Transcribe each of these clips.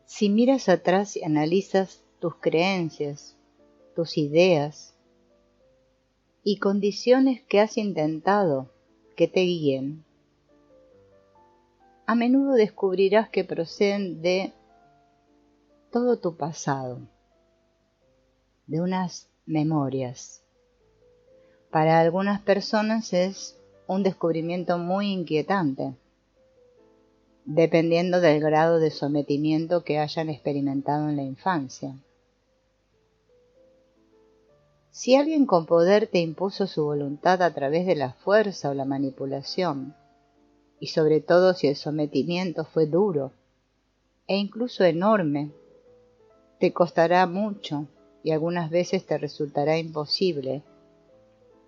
Si miras atrás y analizas tus creencias, tus ideas y condiciones que has intentado que te guíen, a menudo descubrirás que proceden de todo tu pasado, de unas memorias. Para algunas personas es un descubrimiento muy inquietante, dependiendo del grado de sometimiento que hayan experimentado en la infancia. Si alguien con poder te impuso su voluntad a través de la fuerza o la manipulación, y sobre todo si el sometimiento fue duro e incluso enorme, te costará mucho y algunas veces te resultará imposible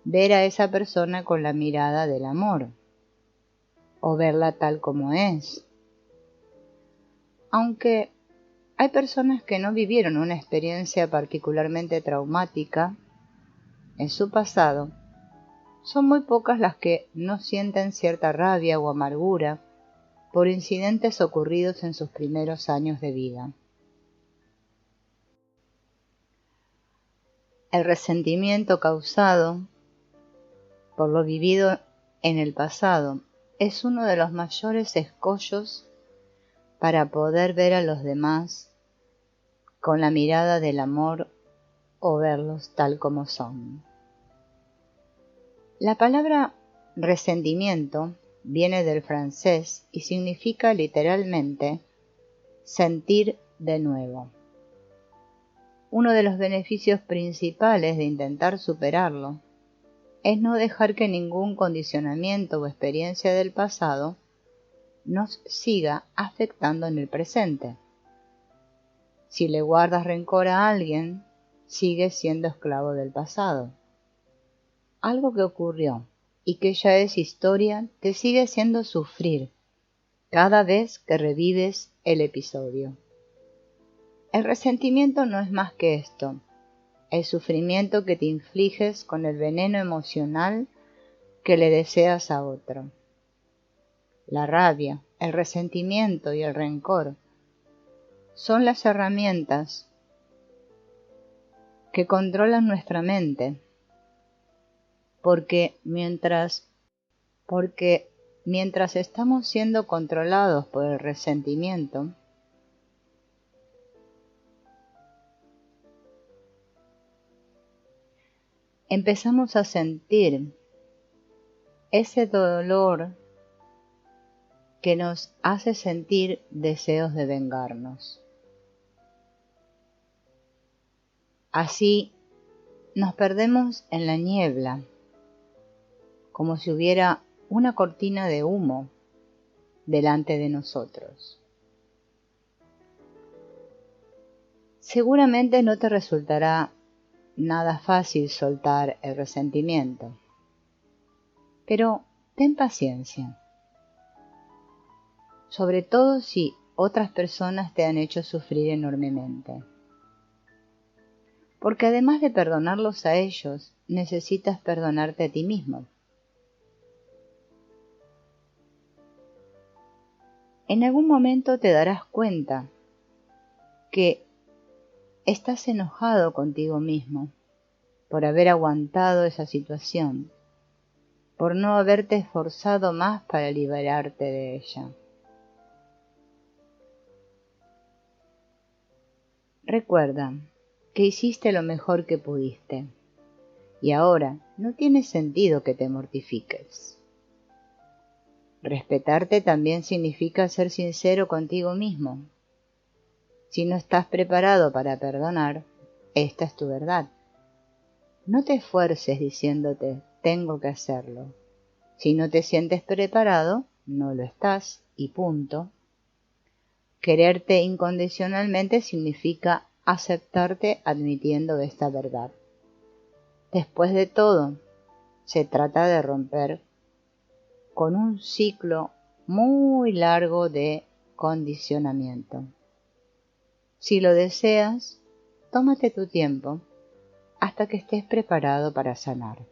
ver a esa persona con la mirada del amor o verla tal como es. Aunque hay personas que no vivieron una experiencia particularmente traumática en su pasado, son muy pocas las que no sienten cierta rabia o amargura por incidentes ocurridos en sus primeros años de vida. El resentimiento causado por lo vivido en el pasado es uno de los mayores escollos para poder ver a los demás con la mirada del amor o verlos tal como son. La palabra resentimiento viene del francés y significa literalmente sentir de nuevo. Uno de los beneficios principales de intentar superarlo es no dejar que ningún condicionamiento o experiencia del pasado nos siga afectando en el presente. Si le guardas rencor a alguien, sigues siendo esclavo del pasado. Algo que ocurrió y que ya es historia te sigue haciendo sufrir cada vez que revives el episodio. El resentimiento no es más que esto, el sufrimiento que te infliges con el veneno emocional que le deseas a otro. La rabia, el resentimiento y el rencor son las herramientas que controlan nuestra mente, porque mientras estamos siendo controlados por el resentimiento, empezamos a sentir ese dolor que nos hace sentir deseos de vengarnos. Así nos perdemos en la niebla, como si hubiera una cortina de humo delante de nosotros. Seguramente no te resultará nada fácil soltar el resentimiento, pero ten paciencia, sobre todo si otras personas te han hecho sufrir enormemente. Porque además de perdonarlos a ellos, necesitas perdonarte a ti mismo. En algún momento te darás cuenta que estás enojado contigo mismo por haber aguantado esa situación, por no haberte esforzado más para liberarte de ella. Recuerda que hiciste lo mejor que pudiste y ahora no tiene sentido que te mortifiques. Respetarte también significa ser sincero contigo mismo. Si no estás preparado para perdonar, esta es tu verdad. No te esfuerces diciéndote, tengo que hacerlo. Si no te sientes preparado, no lo estás y punto. Quererte incondicionalmente significa aceptarte admitiendo esta verdad. Después de todo, se trata de romper con un ciclo muy largo de condicionamiento. Si lo deseas, tómate tu tiempo hasta que estés preparado para sanar.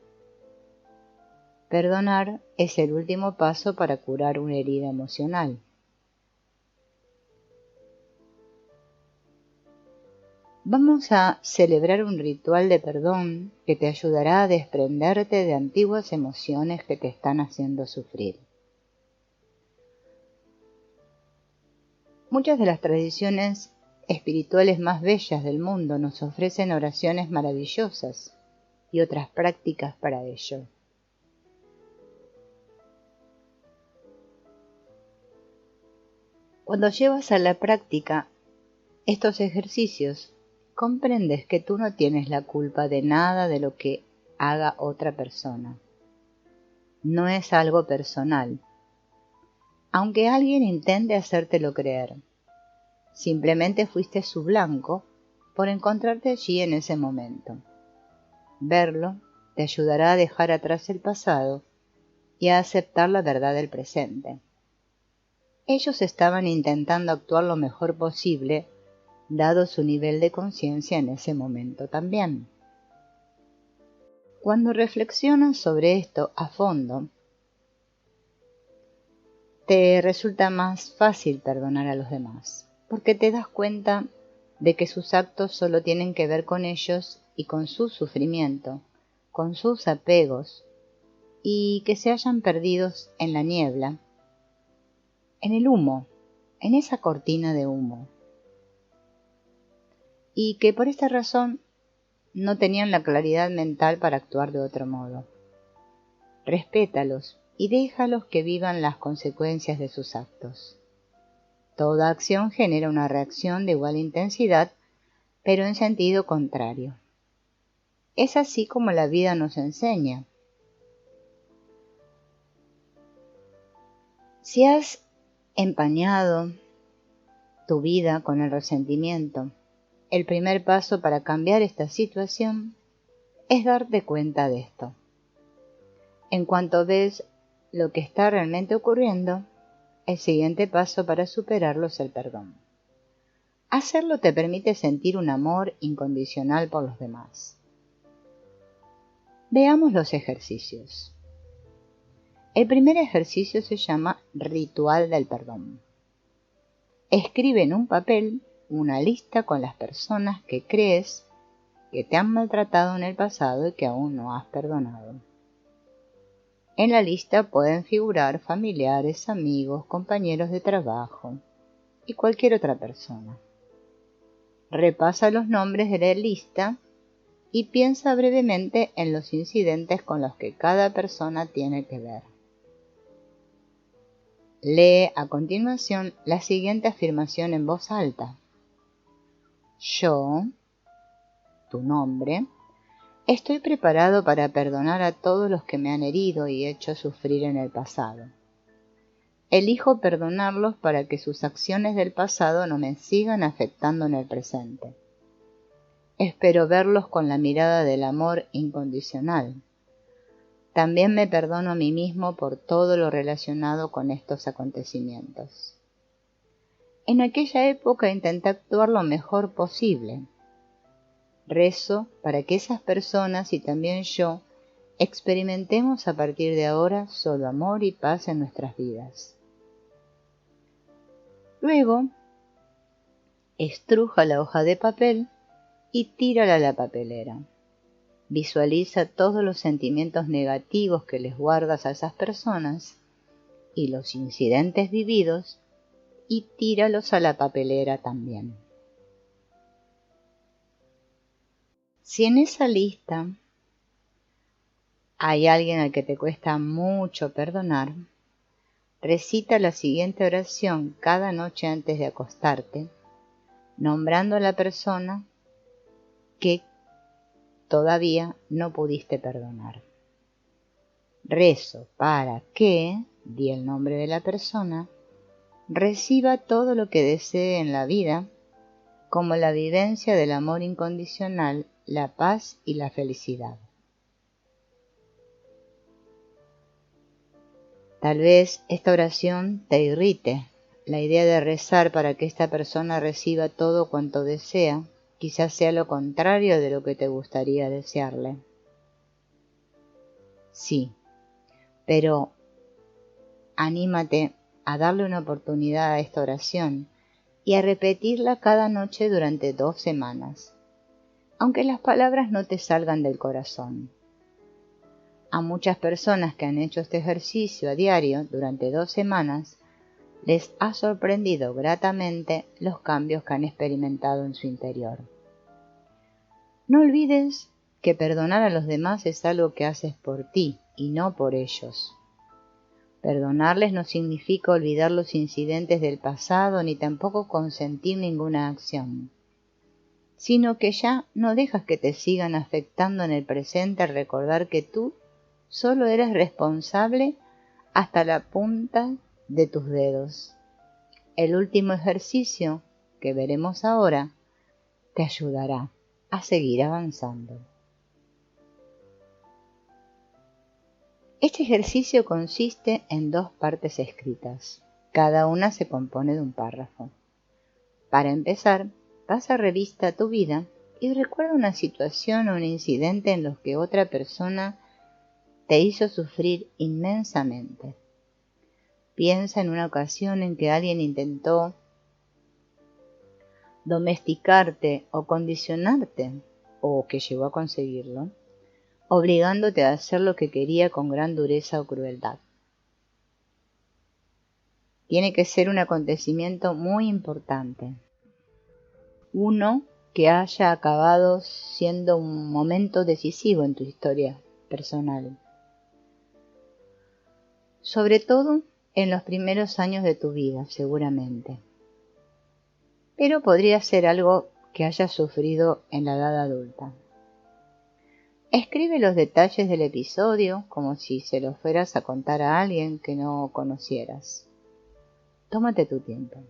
Perdonar es el último paso para curar una herida emocional. Vamos a celebrar un ritual de perdón que te ayudará a desprenderte de antiguas emociones que te están haciendo sufrir. Muchas de las tradiciones espirituales más bellas del mundo nos ofrecen oraciones maravillosas y otras prácticas para ello. Cuando llevas a la práctica estos ejercicios, comprendes que tú no tienes la culpa de nada de lo que haga otra persona. No es algo personal, aunque alguien intente hacértelo creer. Simplemente fuiste su blanco por encontrarte allí en ese momento. Verlo te ayudará a dejar atrás el pasado y a aceptar la verdad del presente. Ellos estaban intentando actuar lo mejor posible, dado su nivel de conciencia en ese momento también. Cuando reflexionas sobre esto a fondo, te resulta más fácil perdonar a los demás, porque te das cuenta de que sus actos solo tienen que ver con ellos y con su sufrimiento, con sus apegos, y que se hayan perdidos en la niebla, en el humo, en esa cortina de humo, y que por esta razón no tenían la claridad mental para actuar de otro modo. Respétalos y déjalos que vivan las consecuencias de sus actos. Toda acción genera una reacción de igual intensidad, pero en sentido contrario. Es así como la vida nos enseña. Si has empañado tu vida con el resentimiento, el primer paso para cambiar esta situación es darte cuenta de esto. En cuanto ves lo que está realmente ocurriendo, el siguiente paso para superarlo es el perdón. Hacerlo te permite sentir un amor incondicional por los demás. Veamos los ejercicios. El primer ejercicio se llama Ritual del Perdón. Escribe en un papel una lista con las personas que crees que te han maltratado en el pasado y que aún no has perdonado. En la lista pueden figurar familiares, amigos, compañeros de trabajo y cualquier otra persona. Repasa los nombres de la lista y piensa brevemente en los incidentes con los que cada persona tiene que ver. Lee a continuación la siguiente afirmación en voz alta. Yo, tu nombre, estoy preparado para perdonar a todos los que me han herido y hecho sufrir en el pasado. Elijo perdonarlos para que sus acciones del pasado no me sigan afectando en el presente. Espero verlos con la mirada del amor incondicional. También me perdono a mí mismo por todo lo relacionado con estos acontecimientos. En aquella época intenté actuar lo mejor posible. Rezo para que esas personas y también yo experimentemos a partir de ahora solo amor y paz en nuestras vidas. Luego, estruja la hoja de papel y tírala a la papelera. Visualiza todos los sentimientos negativos que les guardas a esas personas y los incidentes vividos y tíralos a la papelera también. Si en esa lista hay alguien al que te cuesta mucho perdonar, recita la siguiente oración cada noche antes de acostarte, nombrando a la persona que todavía no pudiste perdonar. Rezo para que, di el nombre de la persona, reciba todo lo que desee en la vida, como la vivencia del amor incondicional, la paz y la felicidad. Tal vez esta oración te irrite. La idea de rezar para que esta persona reciba todo cuanto desea, quizás sea lo contrario de lo que te gustaría desearle. Sí, pero anímate a darle una oportunidad a esta oración y a repetirla cada noche durante 2 semanas. aunque las palabras no te salgan del corazón. A muchas personas que han hecho este ejercicio a diario durante 2 semanas, les ha sorprendido gratamente los cambios que han experimentado en su interior. No olvides que perdonar a los demás es algo que haces por ti y no por ellos. Perdonarles no significa olvidar los incidentes del pasado ni tampoco consentir ninguna acción, sino que ya no dejas que te sigan afectando en el presente al recordar que tú solo eres responsable hasta la punta de tus dedos. El último ejercicio que veremos ahora te ayudará a seguir avanzando. Este ejercicio consiste en 2 partes escritas. Cada una se compone de un párrafo. Para empezar, pasa revista tu vida y recuerda una situación o un incidente en los que otra persona te hizo sufrir inmensamente. Piensa en una ocasión en que alguien intentó domesticarte o condicionarte, o que llegó a conseguirlo, obligándote a hacer lo que quería con gran dureza o crueldad. Tiene que ser un acontecimiento muy importante, uno que haya acabado siendo un momento decisivo en tu historia personal, sobre todo en los primeros años de tu vida, seguramente. Pero podría ser algo que hayas sufrido en la edad adulta. Escribe los detalles del episodio como si se los fueras a contar a alguien que no conocieras. Tómate tu tiempo.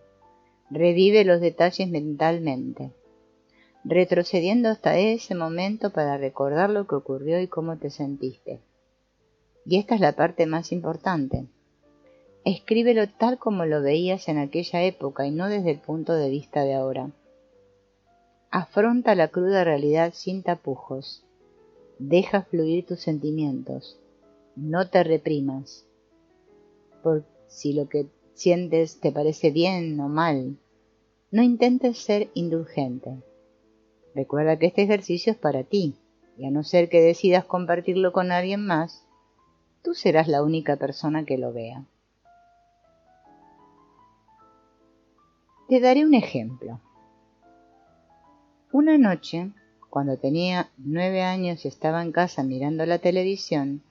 Revive los detalles mentalmente, retrocediendo hasta ese momento para recordar lo que ocurrió y cómo te sentiste. Y esta es la parte más importante. Escríbelo tal como lo veías en aquella época y no desde el punto de vista de ahora. Afronta la cruda realidad sin tapujos. Deja fluir tus sentimientos. No te reprimas. Por si lo que sientes te parece bien o mal, no intentes ser indulgente. Recuerda que este ejercicio es para ti, y a no ser que decidas compartirlo con alguien más, tú serás la única persona que lo vea. Te daré un ejemplo. Una noche, cuando tenía 9 años y estaba en casa mirando la televisión,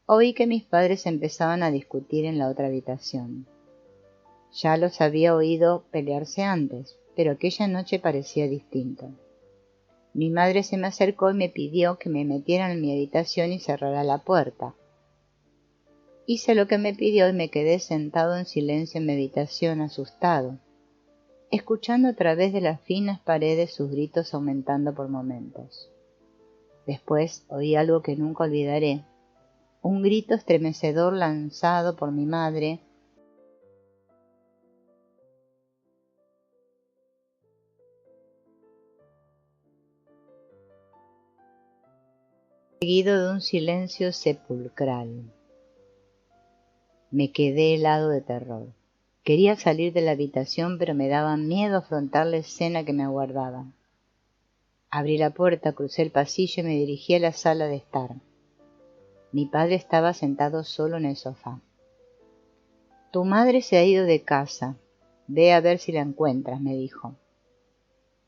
oí que mis padres empezaban a discutir en la otra habitación. Ya los había oído pelearse antes, pero aquella noche parecía distinto. Mi madre se me acercó y me pidió que me metiera en mi habitación y cerrara la puerta. Hice lo que me pidió y me quedé sentado en silencio en mi habitación, asustado, escuchando a través de las finas paredes sus gritos aumentando por momentos. Después oí algo que nunca olvidaré, un grito estremecedor lanzado por mi madre, seguido de un silencio sepulcral. Me quedé helado de terror. Quería salir de la habitación, pero me daba miedo afrontar la escena que me aguardaba. Abrí la puerta, crucé el pasillo y me dirigí a la sala de estar. Mi padre estaba sentado solo en el sofá. Tu madre se ha ido de casa. Ve a ver si la encuentras, me dijo.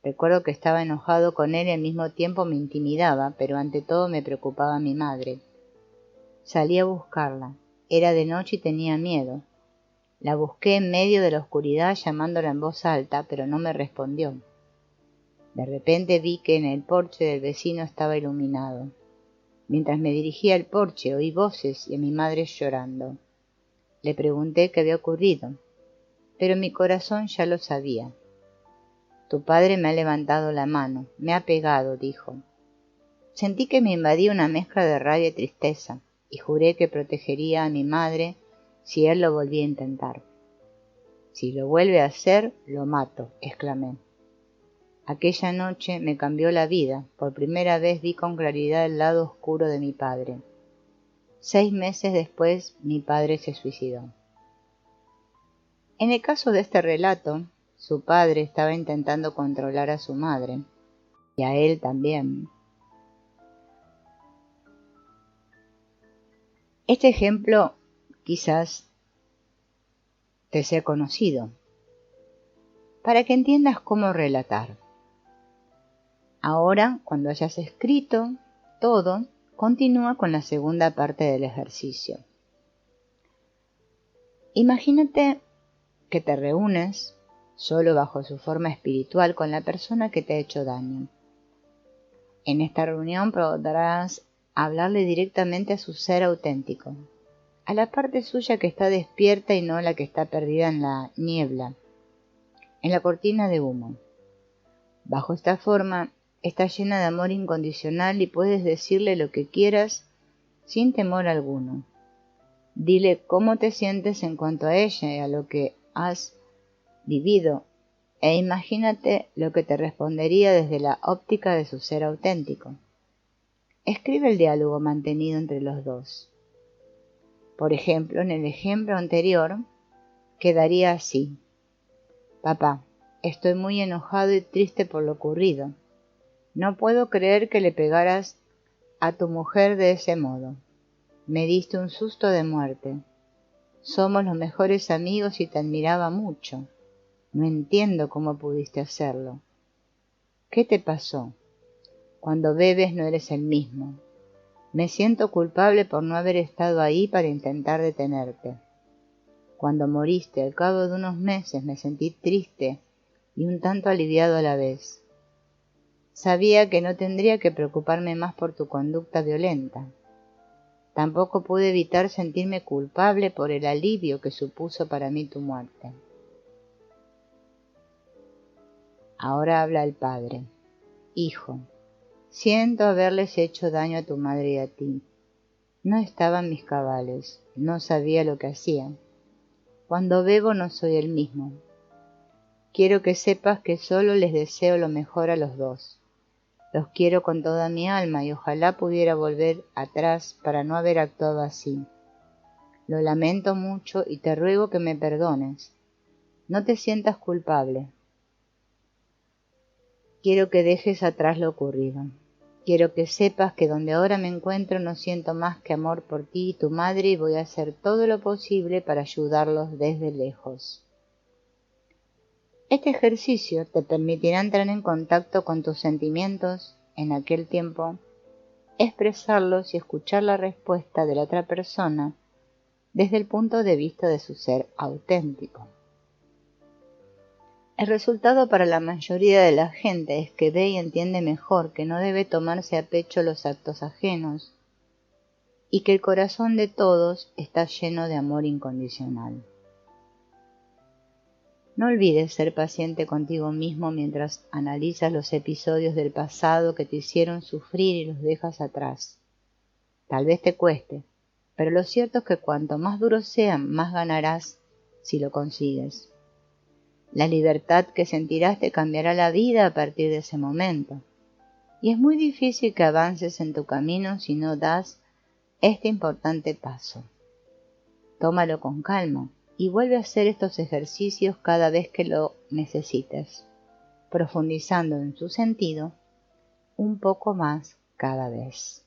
Recuerdo que estaba enojado con él y al mismo tiempo me intimidaba, pero ante todo me preocupaba mi madre. Salí a buscarla. Era de noche y tenía miedo. La busqué en medio de la oscuridad llamándola en voz alta, pero no me respondió. De repente vi que en el porche del vecino estaba iluminado. Mientras me dirigía al porche oí voces y a mi madre llorando. Le pregunté qué había ocurrido, pero mi corazón ya lo sabía. Tu padre me ha levantado la mano, me ha pegado, dijo. Sentí que me invadía una mezcla de rabia y tristeza, y juré que protegería a mi madre si él lo volvía a intentar. Si lo vuelve a hacer, lo mato, exclamé. Aquella noche me cambió la vida. Por primera vez vi con claridad el lado oscuro de mi padre. 6 meses después, mi padre se suicidó. En el caso de este relato, su padre estaba intentando controlar a su madre. y a él también. Este ejemplo quizás te sea conocido, para que entiendas cómo relatar. Ahora, cuando hayas escrito todo, continúa con la segunda parte del ejercicio. Imagínate que te reúnes solo bajo su forma espiritual con la persona que te ha hecho daño. En esta reunión podrás hablarle directamente a su ser auténtico, a la parte suya que está despierta y no la que está perdida en la niebla, en la cortina de humo. Bajo esta forma, está llena de amor incondicional y puedes decirle lo que quieras sin temor alguno. Dile cómo te sientes en cuanto a ella y a lo que has vivido, e imagínate lo que te respondería desde la óptica de su ser auténtico. Escribe el diálogo mantenido entre los dos. Por ejemplo, en el ejemplo anterior, quedaría así: Papá, estoy muy enojado y triste por lo ocurrido. No puedo creer que le pegaras a tu mujer de ese modo. Me diste un susto de muerte. Somos los mejores amigos y te admiraba mucho. No entiendo cómo pudiste hacerlo. ¿Qué te pasó? Cuando bebes no eres el mismo. Me siento culpable por no haber estado ahí para intentar detenerte. Cuando moriste al cabo de unos meses me sentí triste y un tanto aliviado a la vez. Sabía que no tendría que preocuparme más por tu conducta violenta. Tampoco pude evitar sentirme culpable por el alivio que supuso para mí tu muerte. Ahora habla el padre. Hijo, siento haberles hecho daño a tu madre y a ti. No estaba en mis cabales, no sabía lo que hacía. Cuando bebo no soy el mismo. Quiero que sepas que solo les deseo lo mejor a los dos. Los quiero con toda mi alma y ojalá pudiera volver atrás para no haber actuado así. Lo lamento mucho y te ruego que me perdones. No te sientas culpable. Quiero que dejes atrás lo ocurrido. Quiero que sepas que donde ahora me encuentro no siento más que amor por ti y tu madre y voy a hacer todo lo posible para ayudarlos desde lejos. Este ejercicio te permitirá entrar en contacto con tus sentimientos en aquel tiempo, expresarlos y escuchar la respuesta de la otra persona desde el punto de vista de su ser auténtico. El resultado para la mayoría de la gente es que ve y entiende mejor que no debe tomarse a pecho los actos ajenos y que el corazón de todos está lleno de amor incondicional. No olvides ser paciente contigo mismo mientras analizas los episodios del pasado que te hicieron sufrir y los dejas atrás. Tal vez te cueste, pero lo cierto es que cuanto más duros sean, más ganarás si lo consigues. La libertad que sentirás te cambiará la vida a partir de ese momento. Y es muy difícil que avances en tu camino si no das este importante paso. Tómalo con calma y vuelve a hacer estos ejercicios cada vez que lo necesites, profundizando en su sentido un poco más cada vez.